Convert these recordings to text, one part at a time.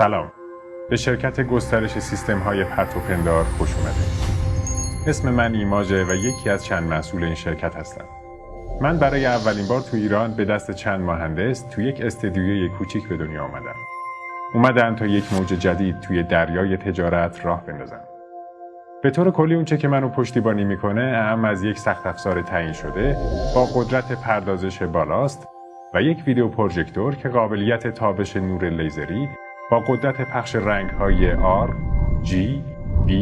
سلام. به شرکت گسترش سیستم‌های پرتوپندار خوش اومدید. اسم من ایماجه و یکی از چند مسئول این شرکت هستم. من برای اولین بار تو ایران به دست چند مهندس تو یک استدیوی کوچیک به دنیا اومدم تا یک موج جدید توی دریای تجارت راه بندازم. به طور کلی اونچه که منو پشتیبانی میکنه اهم از یک سخت افزار تعیین شده با قدرت پردازش بالاست و یک ویدیو پروژکتور که قابلیت تابش نور لیزری با قدرت پخش رنگ‌های R، G، B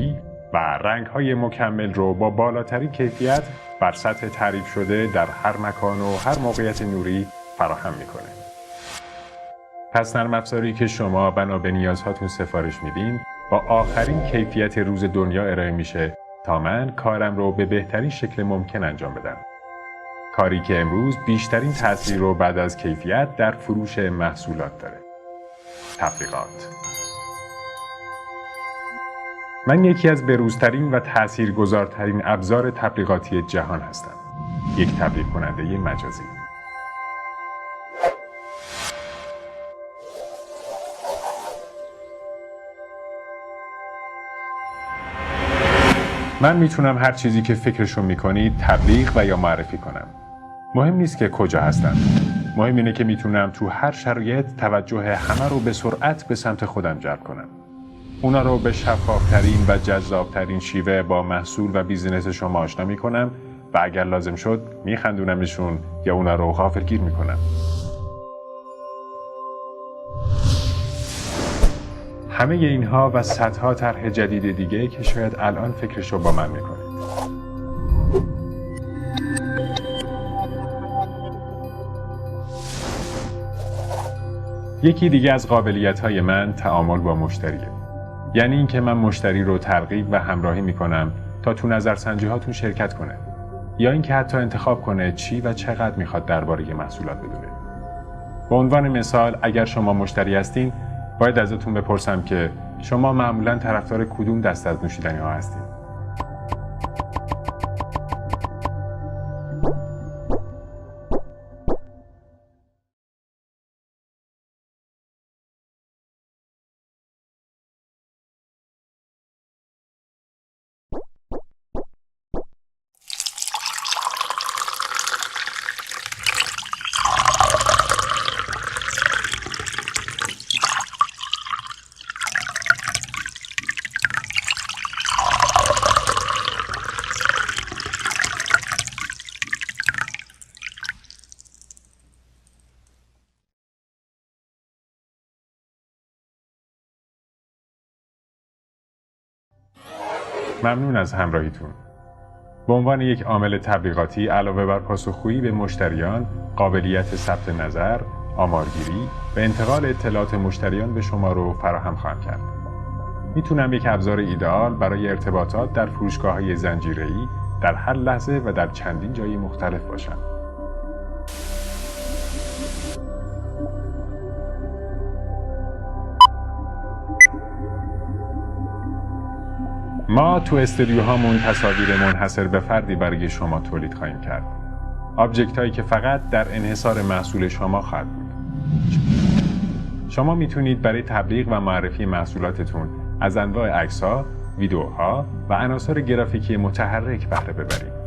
و رنگ‌های مکمل رو با بالاترین کیفیت بر سطح تعریف شده در هر مکان و هر موقعیت نوری فراهم میکنه. پس نرم افزاری که شما بنا به نیازهاتون سفارش میدین با آخرین کیفیت روز دنیا ارائه میشه تا من کارم رو به بهترین شکل ممکن انجام بدم. کاری که امروز بیشترین تأثیر رو بعد از کیفیت در فروش محصولات داره. تبلیغات. من یکی از بروزترین و تأثیرگذارترین ابزار تبلیغاتی جهان هستم. یک تبلیغ کننده مجازی. من میتونم هر چیزی که فکرشو میکنید تبلیغ و یا معرفی کنم. مهم نیست که کجا هستم. مهم اینه که میتونم تو هر شرایط توجه همه رو به سرعت به سمت خودم جلب کنم. اونا رو به شفافترین و جذابترین شیوه با محصول و بیزینس شما آشنا میکنم و اگر لازم شد میخندونمشون یا اونا رو غافلگیر میکنم. همه اینها و صدها طرح جدید دیگه که شاید الان فکرشو با من میکنید. یکی دیگه از قابلیت‌های من تعامل با مشتریه. یعنی اینکه من مشتری رو ترغیب و همراهی میکنم تا تو نظرسنجی‌هاتون شرکت کنه یا اینکه حتی انتخاب کنه چی و چقدر میخواد درباره محصولات بدونه. به عنوان مثال اگر شما مشتری هستین باید ازتون بپرسم که شما معمولاً طرفدار کدوم دست از نوشیدنی‌ها هستین؟ ممنون از همراهیتون. به عنوان یک عامل تبلیغاتی علاوه بر پاسخگویی به مشتریان، قابلیت ثبت نظر، آمارگیری و انتقال اطلاعات مشتریان به شما رو فراهم خواهم کرد. میتونم یک ابزار ایدئال برای ارتباطات در فروشگاه‌های زنجیره‌ای در هر لحظه و در چندین جای مختلف باشم. ما تو استودیوهامون تصاویر منحصر به فردی برای شما تولید خواهیم کرد. آبجکت هایی که فقط در انحصار محصول شما خواهد بود. شما میتونید برای تبلیغ و معرفی محصولاتتون از انواع عکس‌ها، ویدیوها و عناصر گرافیکی متحرک بهره ببرید.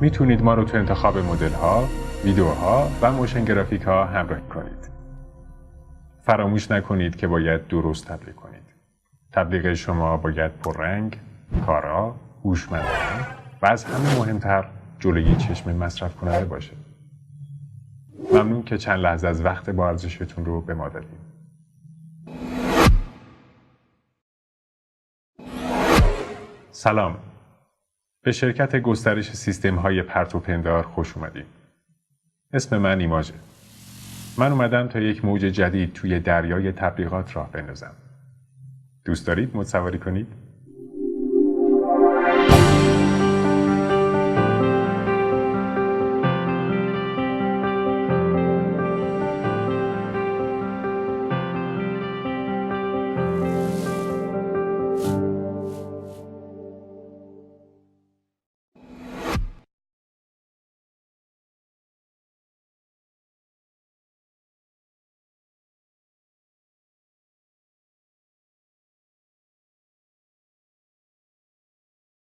میتونید ما رو تو انتخاب مدل‌ها، ویدیوها و موشن گرافیک ها همراهی کنید. فراموش نکنید که باید درست تبلیغ کنید. تبلیغ شما باید پررنگ، کارا، هوشمندانه و از همه مهمتر جلوی چشم مصرف کننده باشه. ممنون که چند لحظه از وقت با ارزشتون رو به ما دادید. سلام. به شرکت گسترش سیستم‌های پرتوپندار خوش اومدید. اسم من ایماجه. من اومدم تا یک موج جدید توی دریای تبلیغات راه بندازم. دوست دارید مد سواری کنید؟